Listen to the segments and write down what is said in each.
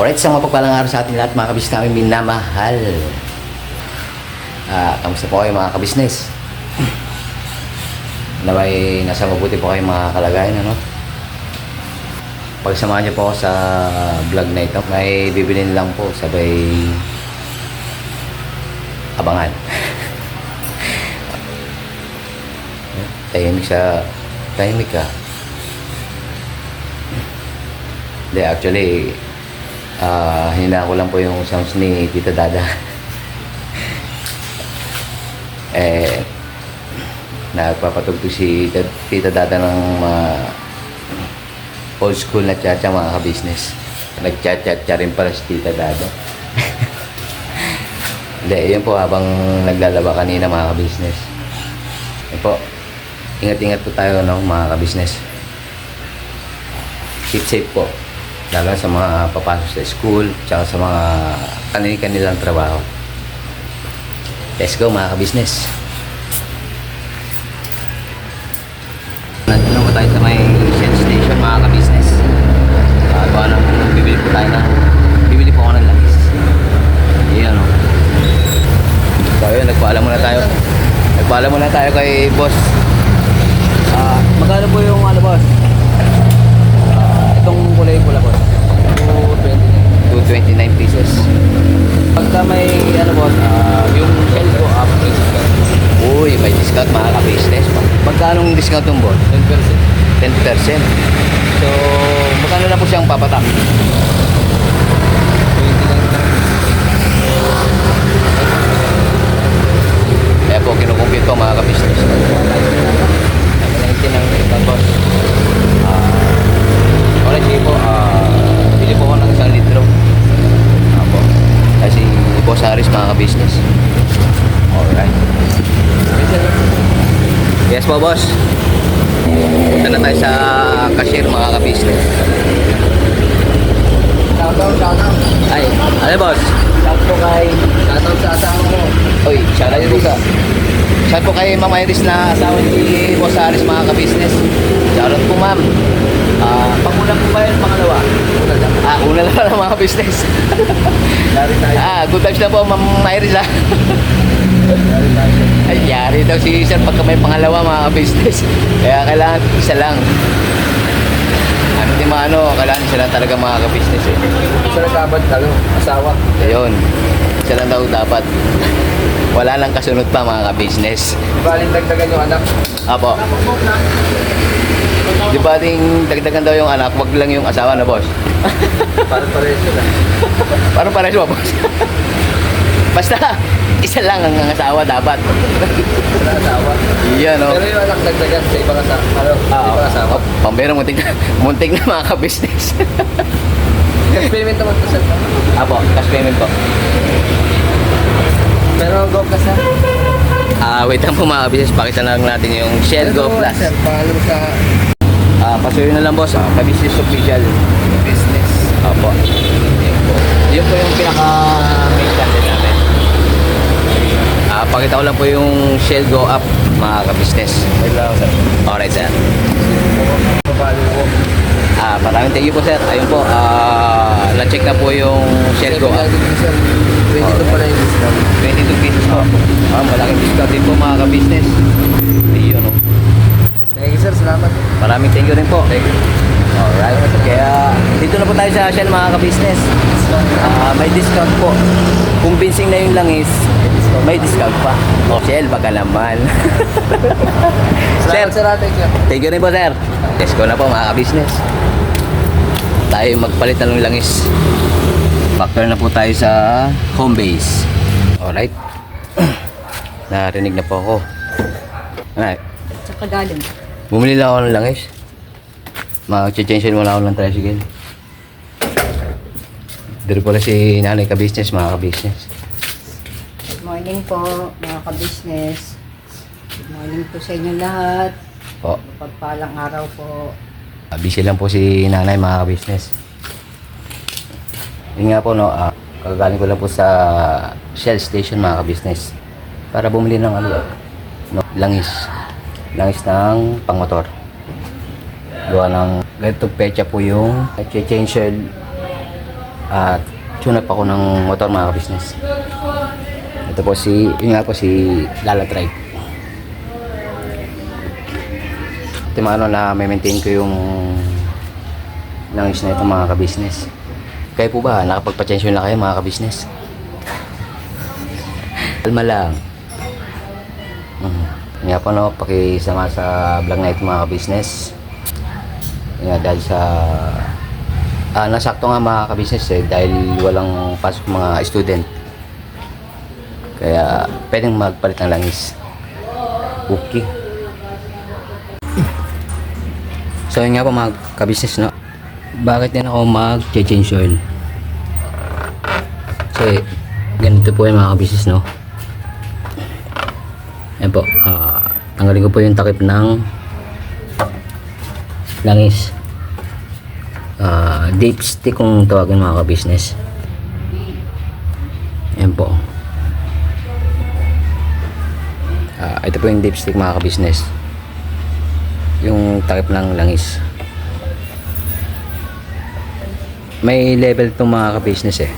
Alright, isang mapagpalang araw sa ating lahat mga kabisnes namin minamahal. Kamusta po kayo mga kabisnes? Na may nasa mabuti po kayo mga kalagayan, ano? Pagsamahan niyo po ako sa vlog na ito, may bibilin lang po, sabay abangan. Tahimik ka. Hindi, actually, hinila ko lang po yung sounds ni Tita Dada. Nagpapatugtog si Tita Dada ng old school na tsa-tsa mga kabisnes. Nag-tsa-tsa rin pala si Tita Dada. Hindi, yun po habang naglalaba kanina mga kabisnes. Yun po, ingat-ingat po tayo no, mga kabisnes. Keep safe po. Lalo sa mga papasok sa school, tsaka sa mga kanilang trabaho. Let's go mga kabisnes. Nandito po tayo sa may Shell Station mga kabisnes. Bibili po ako ng langis. Ayan o. So yun, nagpaalam muna tayo kay boss. Magkano po yung boss? Itong kulay pula boss. 229 pesos. Pagka may boss, yung Shell go up. Uy, may discount mga ka-business. Magkano discount yung boss? 10%. 10%. So, magkano na po siyang papatak? 20 lang. Kaya po, kinukumpute po mga ka-business. 19 ang discount boss. Alright, sige po. Bili po ko ng 1 litro. Apo. Kasi Boss Aris mga ka-business. Alright. Yes po boss. Punta na tayo sa cashier mga ka-business. Shoutout. Ay, ano boss? Shoutout sa asawa mo. Uy, shoutout po sa. Shoutout po kay Ma'am Iris na asawa ni Boss Aris mga ka-business. Shoutout po ma'am. Pangulang po ba yun? Pangalawa? Una lang ng mga business. Good times na po, Ma'am Iris ha. Ay, yari daw si sir pagka may pangalawa mga business. Kaya kailangan isa lang. Hindi kailangan isa lang talaga mga business eh. Isa lang dapat, asawa. Ayun. Isa lang daw dapat. Wala lang kasunod pa mga business. Baling dagdagan yung anak. Apo. Di ba ding dagdagan daw yung anak, wag lang yung asawa na boss? Parang pares sila. Parang pares mo boss? Basta, isa lang ang asawa dapat. Isa lang asawa. Iyan o. Pero yung anak dagdagan sa ibang asawa. Pambero, muntik na mga ka-business. Cash payment naman po sir. Apo, cash payment po. Pero go ka sir. Wait lang po mga ka-business, pakita lang natin yung Shell Go Plus. Sir, paalam sa Pasuyo na lang boss, ka-business official. business. Apo. Yun po yung pinaka-main content namin. Pakita ko lang po yung Shell Go Up mga ka-business. Kailangan sir. Alright sir. Papalo ko. Maraming thank you po sir. Ayun po, na-check na po yung Shell Go Up. 22 pala yung discount. 22 pesos po. Malaking discount din po mga ka-business. Ayun o. Thank you sir, salamat. Maraming thank you rin po. Thank you. Alright. Kaya dito na po tayo sa Shell mga ka-business. May discount po. Kung binsing na yung langis, may discount pa. Shell, baka naman. Sir, Salamat sir, thank you. thank you rin po sir. Let's go na po mga ka-business. Tayo magpalit na ng langis. Factor na po tayo sa home base. Alright. Narinig na po ako. Alright. Saka galing. Bumili lang ako ng langis. Mag-change muna ako ng tricycle. Dito pala si nanay ka-business, mga ka-business. Good morning po, mga ka-business. Good morning po sa inyo lahat. Po. Pagpalang araw po. Busy lang po si nanay, mga ka-business. Yun nga po, no, kagagaling ko lang po sa Shell Station, mga ka-business. Para bumili ng langis. Langis ng pangmotor. Gawa ng ganitong pecha po yung change oil at tune up ako ng motor mga ka-business. Ito po yun nga po si Lala Trike. Ito yung ano na may maintain ko yung langis na ito mga ka-business. Kayo po ba, nakapagpa-change na kayo mga ka-business? Kalma lang. Nga po no, pakisama sa vlog na ito mga ka-business. Nga dahil sa nasakto nga mga ka-business dahil walang pasok mga student. Kaya pwedeng magpalit ng langis. Okay. So yun nga po mga ka-business no. Bakit din ako mag-change oil? So ganito po yung mga ka-business no. Ayan po, tanggalin ko po yung takip ng langis. Dipstick kung tawagin mga ka-business. Ayan po. Ito po yung dipstick mga ka-business. Yung takip ng langis. May level itong mga ka-business eh.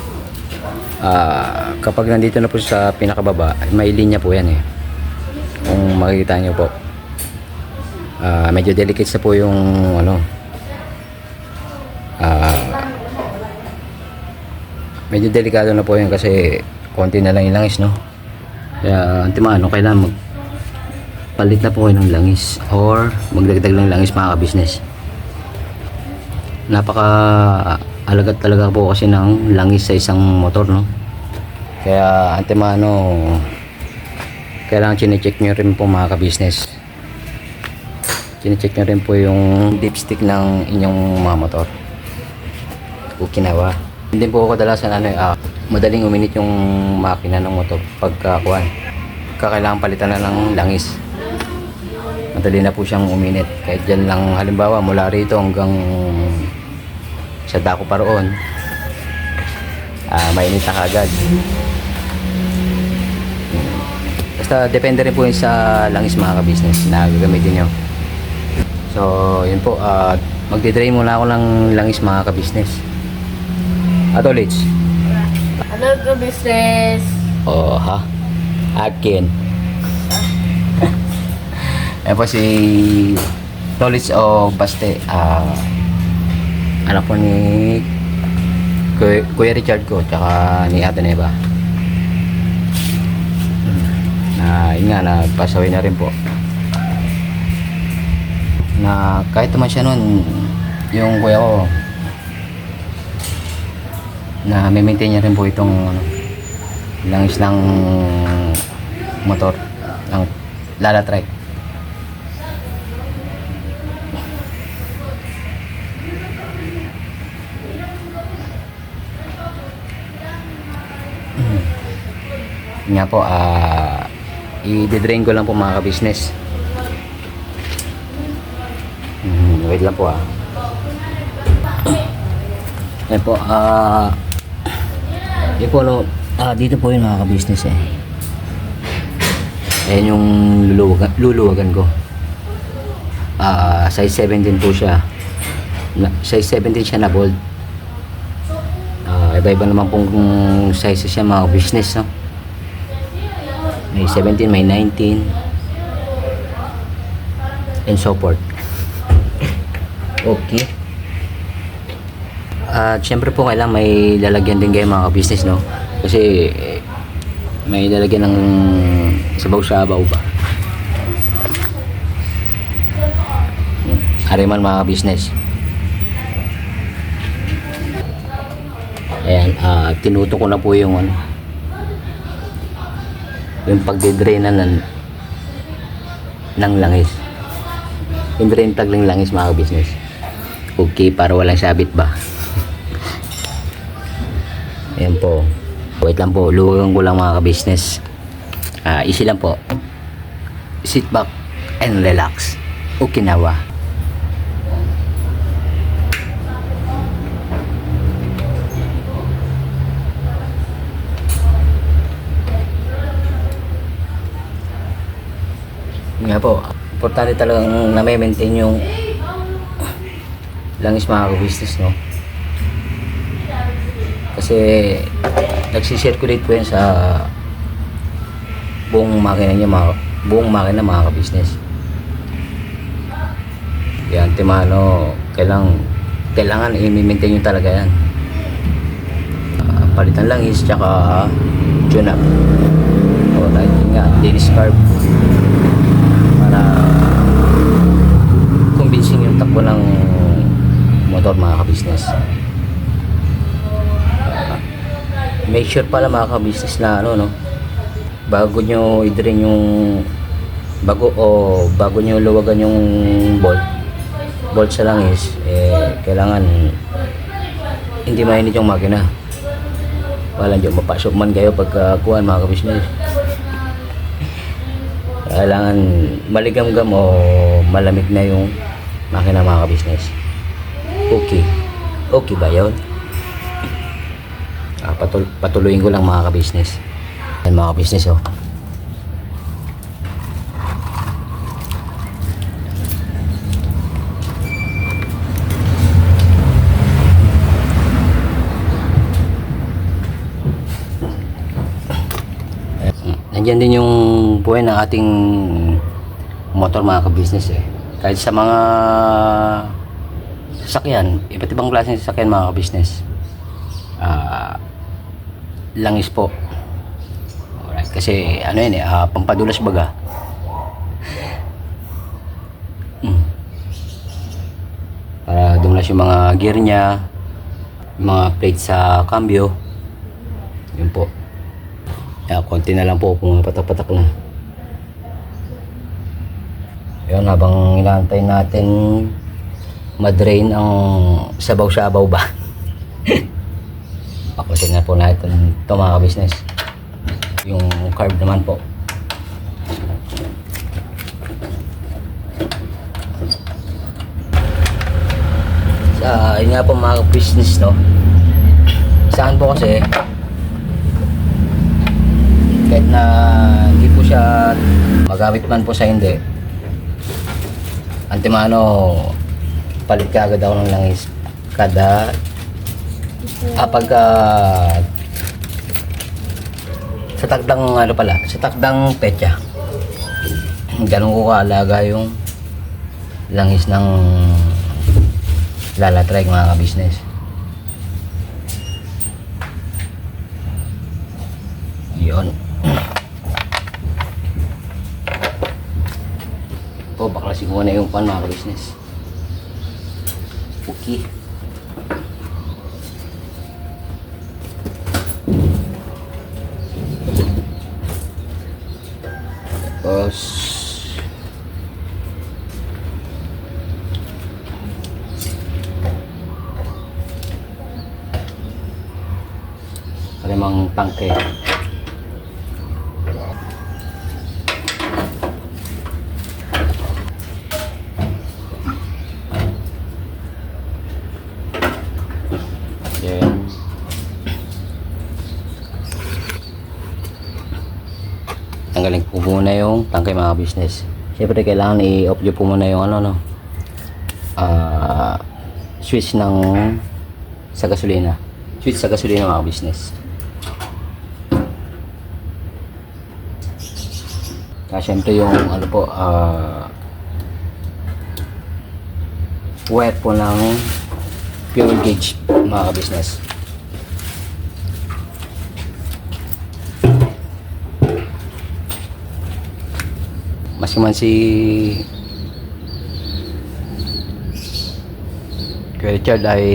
Kapag nandito na po sa pinakababa, may linya po yan eh. Kung makikita nyo po. Medyo delicate sa po yung ano. Medyo delikado na po yun kasi konti na lang yung langis no. Kaya antimano kailangan magpalit na po kayo ng langis or magdagdag ng langis mga ka-business. Napaka alagat talaga po kasi ng langis sa isang motor no. Kaya antimano kailangan chinecheck nyo rin po mga ka-business. Chinecheck nyo rin po yung dipstick ng inyong mga motor. Ukinawa. Hindi po ako kadalasan madaling uminit yung makina ng motor pagkakuan. Kailangan palitan na ng langis. Madali na po siyang uminit. Kahit dyan lang halimbawa mula rito hanggang sa dako pa roon. Mainit na kagad. Basta depende rin po yun sa langis mga ka-business na gagamitin nyo. So yun po, magdidrain muna ako ng langis mga ka-business. Atolits. Hello ka-business. Oh ha? Akin. Ayan po si Tolits o Baste. Anak po ni Kuya Richard ko tsaka ni Ate Neva. Yun nga, nagpasaway na rin po. Na kahit naman siya nun, yung kuya ko, na may-maintain niya rin po itong langis ng motor, ng Lala Trike. Nga po, i-drain ko lang po mga ka-business. Wait lang po Yan po, yan po no, dito po yung mga ka-business eh. Ayan yung luluwagan ko. Size 17 po siya. Size 17 siya na bold. Iba-iba naman pong size siya mga business no. May 17, may 19 and so forth. Okay. At syempre po kailangan may lalagyan din kayo mga business no. Kasi may lalagyan ng sabaw-sabaw ba. Ariman mga business. Ayan, tinuto ko na po yung yung pagdidrain ng langis. Yung drain tag ng langis mga business. Okay, para walang sabit ba. Ayan po. Wait lang po, luwagan ko lang mga ka-business. Easy lang po. Sit back and relax. Okinawa. Nga po, importante talagang na-maintain yung langis mga ka-business no. Kasi nagsisirculate po yan sa buong makina niya, buong makina mga ka-business. Yan, timano, kailangan i-maintain nyo talaga yan. Palitan lang is tsaka tune up. O, dahil nga, Dennis Carb para convincing yung takbo ng motor mga ka-business. Make sure pala mga ka-business na bago nyo i-drain yung bago nyo luwagan yung bolt sa langis, kailangan hindi mainit yung makina. Wala dyan mapasok man kayo pagkakuhan mga ka-business. Kailangan maligamgam o malamig na yung makina mga ka-business. Okay ba yun? Patuloyin ko lang mga ka-business. Yan mga ka-business oh. Nandiyan din yung buhay ng ating motor mga ka-business Kahit sa mga sasakyan, iba't ibang klase ng sasakyan mga ka-business. Langis po. Alright, kasi pampadulas baga. Para dumulas yung mga gear niya, yung mga plates sa cambio. Yun po. Konti na lang po kung patak-patak na. Yun, habang inaantay natin madrain ang sabaw-sabaw ba. Pakusin na po natin ito mga ka-business. Yung carb naman po. Yun nga po mga ka-business saan po kasi kahit na hindi po siya magamit man po sa hindi, antimano palit ka agad ako ng langis kada pagka sa takdang petsa. Ganun ko kaalaga yung langis ng Lalatrike mga ka-business. Yun. Baklasin ko na yung pan mga ka-business. Okay. Tapos maramang tangke. Tanggalin po muna yung tangkay mga business. Siyempre kailangan i-off nyo po muna yung switch ng sa gasolina. Switch sa gasolina mga business. Kaya siyempre yung wire po ng fuel gauge mga business. Maski man si Kuya Richard ay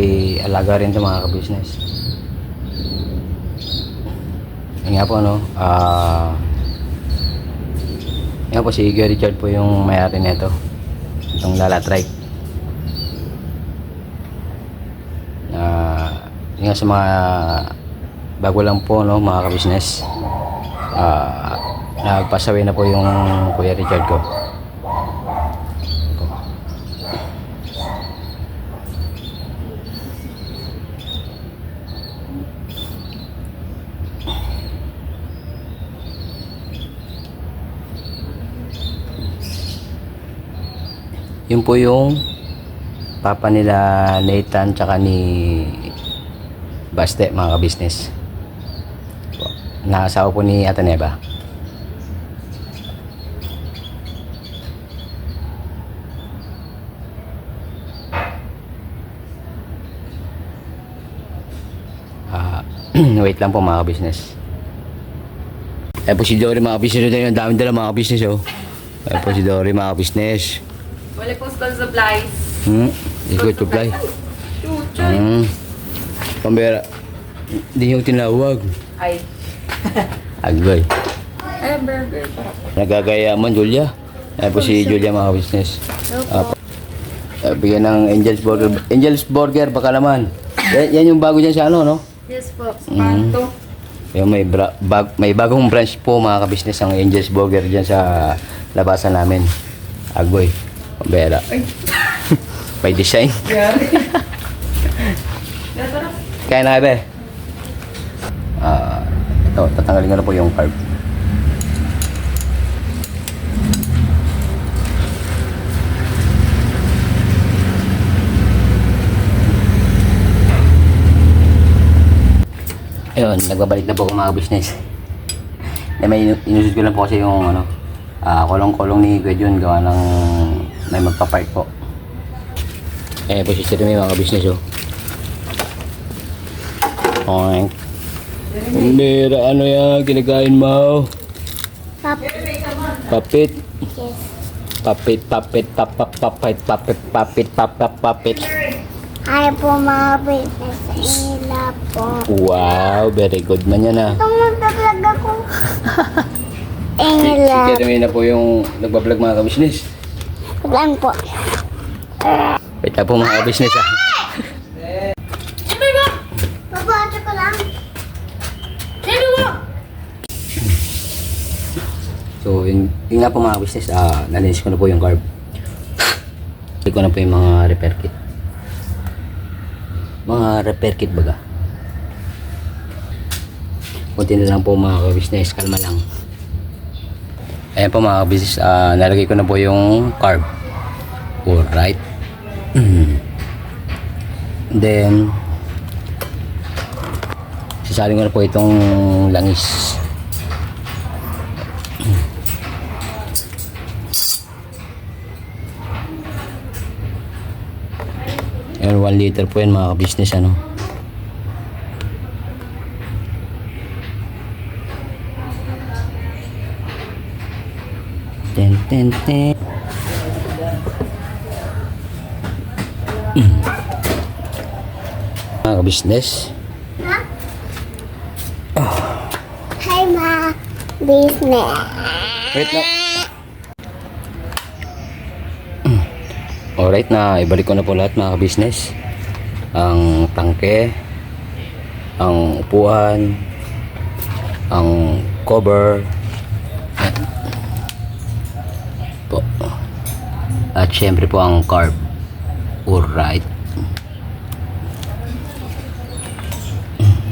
alaga rin sa mga ka-business. Yan nga po yan po si Kuya Richard po yung may-ari nito, itong Lalatrike. Yan sa mga bago lang po mga ka-business. Nagpasaway na po yung Kuya Richard ko. Yun po yung papa nila Nathan tsaka ni Baste, mga ka-business. Nakasawa po ni Ate Neva. Wait lang po mga ka-business. Eh po si Dory mga ka-business na yun. Dami dala mga ka-business oh. Eh po si Dory mga ka-business. Wala pong school supplies. Ikaw supply. Chuchoy. Pambera. Hindi yung tinawag. Ay. Agoy. Ay, burger. Nagagayaman Julia. Eh po si Julia mga ka-business. Bigyan ng Angel's Burger. Angel's Burger baka naman. Yan yung bago dyan sa ano no? Yes po. Spanto. Yung may bagong branch po mga ka-business ang Angel's Burger dyan sa labasan namin. Agoy. Pambera. Ay. By design. Yari. Tara. Kaya na be. Ito, tatanggalin ko na po yung carb. Ayun, nagbabalik na po ako mga business. May inusod ko lang po kasi yung ano, kolong-kolong ni Kuya Jun gawa ng may magpa-park po. Eh, po si Sir may mga business oh. Okay. Mira, ano yan? Kinakain mo? Papit. Yes. Papit, papit, papap, papit, papit, papit, papap, papit. Hi po mga business sa inila po. Wow, very good man yan ah. Itong nagbablog ako. Si Inila. Jeremy na po yung nagbablog mga ka-business. Lang po. Wait lang po mga ka-business ah. Babato ko lang. So, yun nga po mga business, nalinis ko na po yung carb. Hindi ko na po yung mga repair kit. Mga repair kit baga. Kunti na lang po mga business, kalma lang. Ayan po mga business, nalagay ko na po yung carb. Alright. Then, sasaling ko na po itong langis. Ayan, 1 liter po yan mga ka-business ano. Ten ten ten. Mga ka-business. Hi mga business. Wait lang. Alright na, ibalik ko na po lahat mga ka-business. Ang tangke, ang upuan, ang cover, po. At syempre po ang carb. Alright.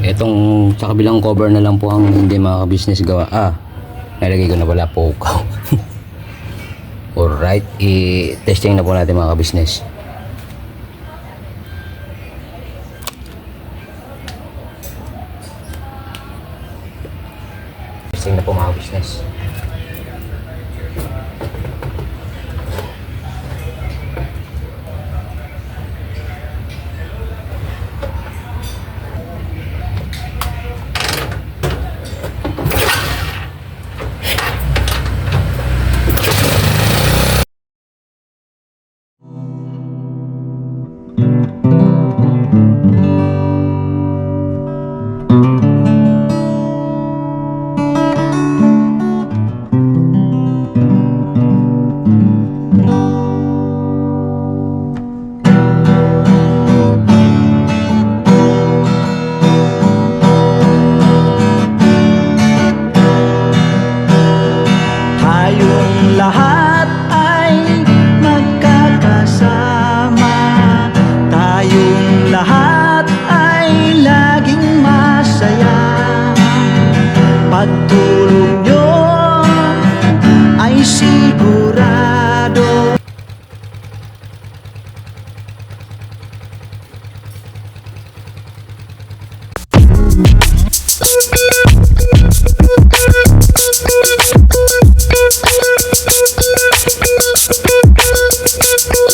Itong sa kabilang cover na lang po ang hindi mga ka-business gawa. Nalagay ko na pala po. Alright, i-testing na po natin mga ka-business. Testing na po mga ka-business.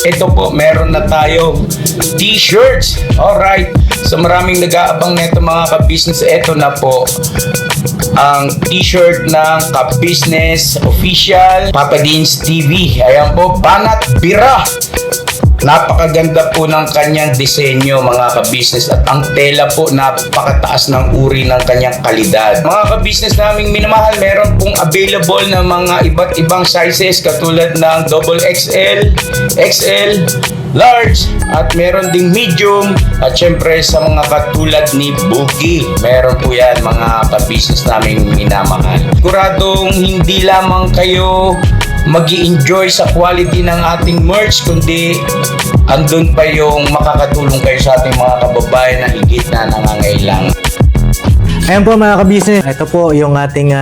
ito po, meron na tayong t-shirts. Alright. So maraming nag-aabang nito mga ka-business. Ito na po ang t-shirt ng ka-business official Papa Dean's TV. Ayan po, banat bira. Napakaganda po ng kanyang disenyo mga ka-business at ang tela po napakataas ng uri ng kanyang kalidad. Mga ka-business naming minamahal, meron pong available na mga iba't ibang sizes katulad ng XXL, XL, large at meron ding medium at syempre sa mga katulad ni Boogie. Meron po yan mga ka-business naming minamahal. Siguradong hindi lamang kayo mag-i-enjoy sa quality ng ating merch kundi andun pa yung makakatulong kayo sa ating mga kababayan na higit na nangangailangan. Ayan po mga ka-business, ito po yung ating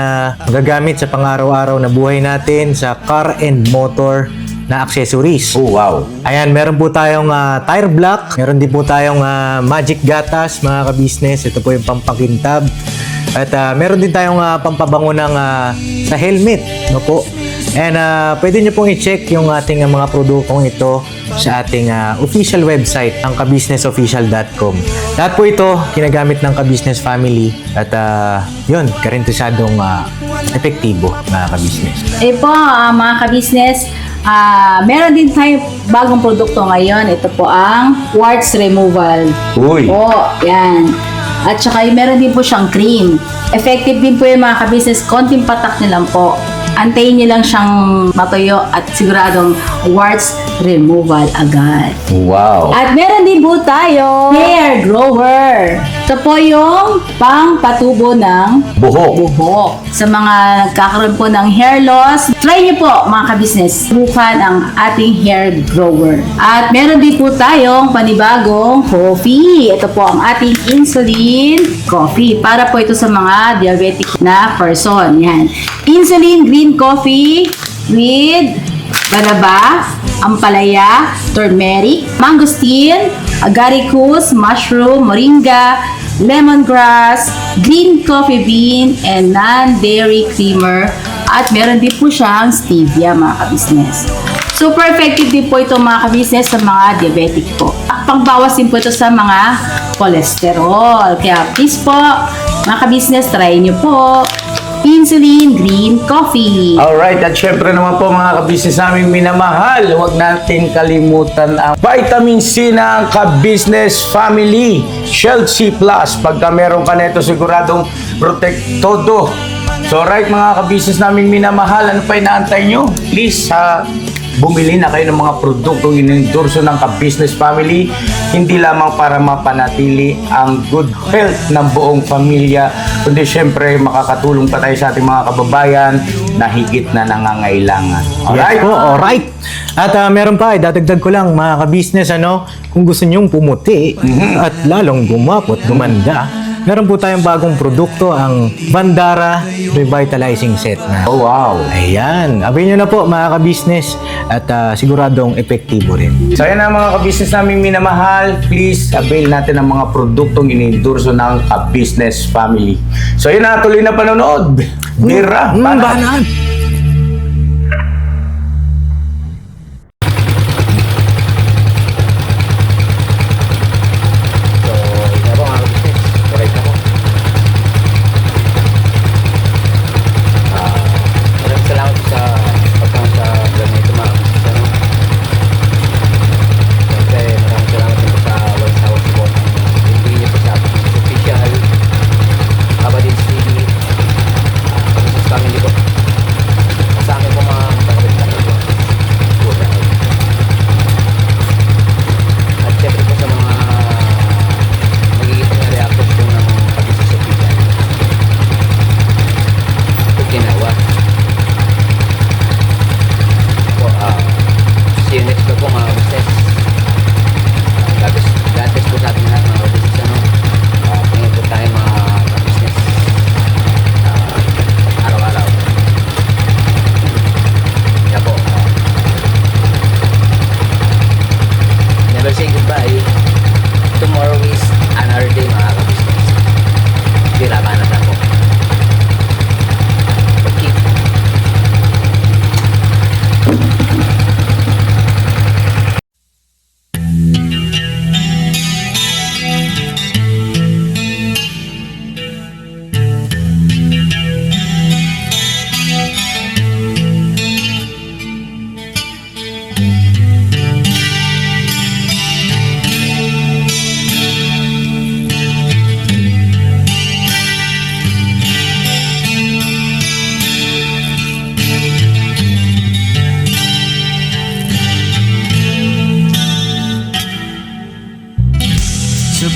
magagamit sa pang-araw-araw na buhay natin sa car and motor na accessories. Oh wow! Ayan, meron po tayong tire block, meron din po tayong magic gatas mga ka-business, ito po yung pampakintab. At meron din tayong pampabango ng sa helmet, no po. And pwede nyo pong i-check yung ating mga produktong ito sa ating official website, ang kabusinessofficial.com. Lahat po ito ginagamit ng Ka-Business Family at yun, karentusadong epektibo mga ka-business. Po, mga ka-business, meron din tayo bagong produkto ngayon. Ito po ang warts removal. Uy! Po, yan. At saka meron din po siyang cream. Effective din po yung mga ka-business. Konting patak nyo lang po. Antayin nyo lang siyang matuyo at siguradong warts removal agad. Wow! At meron din po tayo hair grower. Ito po yung pang-patubo ng buhok. Sa mga nagkakaroon po ng hair loss, try nyo po mga ka-business. Subukan ang ating hair grower. At meron din po tayong panibagong coffee. Ito po ang ating insulin coffee. Para po ito sa mga diabetic na person. Yan. Insulin green coffee with banaba, ampalaya, turmeric, mangosteen, agaricus, mushroom, moringa, lemongrass, green coffee bean, and non-dairy creamer. At meron din po siyang stevia mga ka-business. Super effective din po ito mga ka-business sa mga diabetic po. Pangbawas din po ito sa mga cholesterol. Kaya please po mga ka-business, try nyo po insulin green coffee. Alright, at syempre naman po mga ka-business naming minamahal, huwag natin kalimutan ang vitamin C ng Ka-Business Family Shield C+. Pagka meron ka nito, siguradong protect todo. So alright mga ka-business naming minamahal, ano pa inaantay nyo? Please, bumili na kayo ng mga produktong inendorso ng Ka-Business Family, hindi lamang para mapanatili ang good health ng buong pamilya, kundi syempre makakatulong pa tayo sa ating mga kababayan na higit na nangangailangan. Alright? Yes po, alright. At meron pa, dadagdag ko lang mga ka-business, kung gusto nyong pumuti at lalong gumapot, gumanda, meron po tayong bagong produkto, ang Bandara Revitalizing Set na. Oh wow! Ayan, abay nyo na po mga ka-business at siguradong epektibo rin. So yan ang mga ka-business naming minamahal, please avail natin ang mga produktong inendorso ng Ka-Business Family. So yun na, tuloy na panonood. Bira, Banat! Maraming salamat sa pagkakas sa vlog na ito mga ka-business. Siyempre, maraming salamat din po sa walang sawang support. Hindi niyo po sa official, Papa Dean's TV, Ka-Business Family po.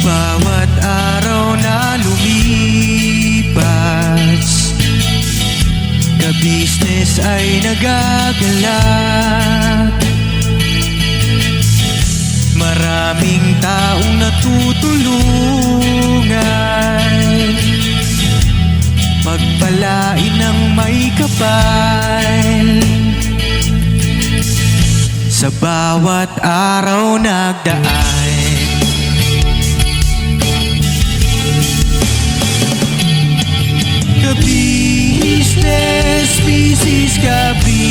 Bawat araw na lumipas, ka-business ay nagagalak. Maraming taong natutulungan, pagpalain ng may kapal. Sa bawat araw nagdaan, ka-business, business, ka-business.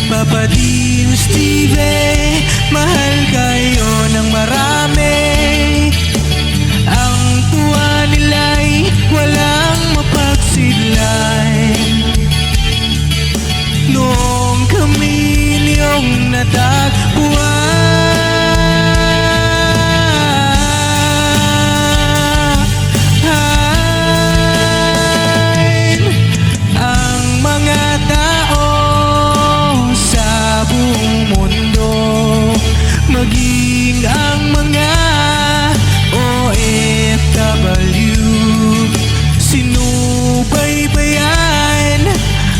Papa Dean, Steve, mahal kayo ng marami. Ang tuwa nila'y walang mapagsidlay. Noong kami niyong natagpuan, ang mga tao sa buong mundo, maging ang mga OFW, sinubaybayan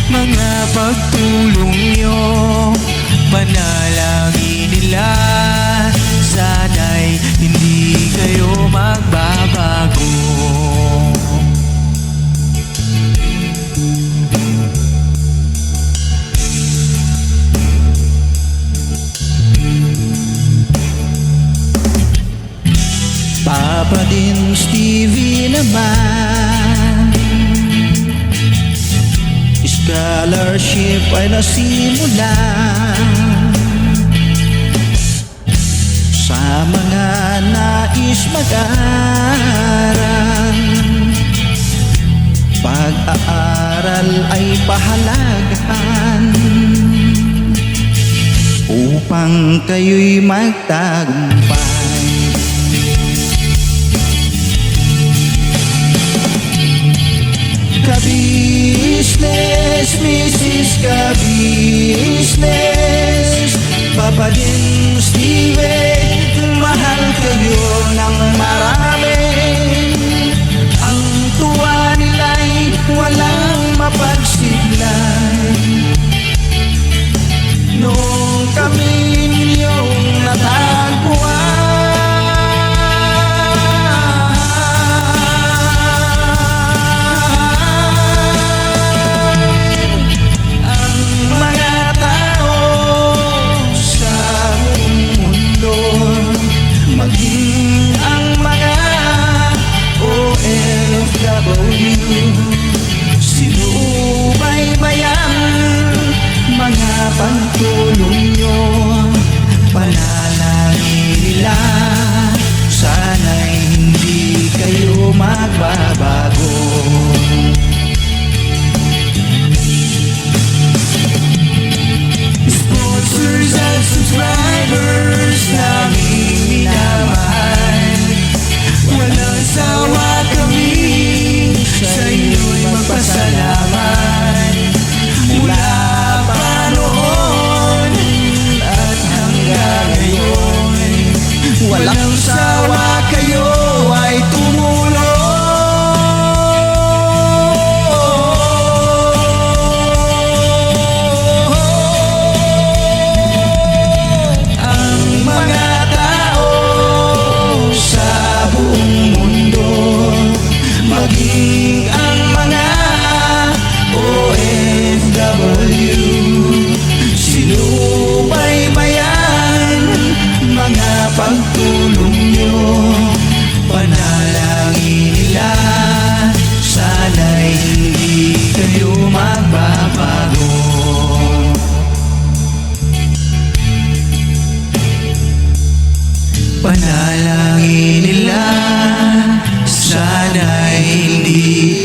mga pagtulong nyo. Panalangin nila, sana'y hindi kayo magbabago. Papa din Stevie naman, scholarship ay nasimulan sa mga nais mag-aral. Pag-aaral ay pahalagahan upang kayo'y magtagumpay. Ka-business, Mrs. Ka-business, Papa din Steve, mahal kayo ng marami. Ang tuwa nila'y walang mapagsiglay. Noong kami ninyong natagpuan, maging ang mga OFW, sinubaybayan mga pagtulong nyo. Panalangin nila, sana'y hindi kayo magbabago. Sponsors and subscribers naming minamahal, walang sawa kami sa inyo'y magpasalamat. Mula pa noon at hanggang ngayon, walang sawa kayo ay tumulong. Maging ang mga OFW, sinubaybayan mga pagtulong nyo. Panalangin nila, sana'y hindi kayo magbabago. Panalangin nila, sana'y hindi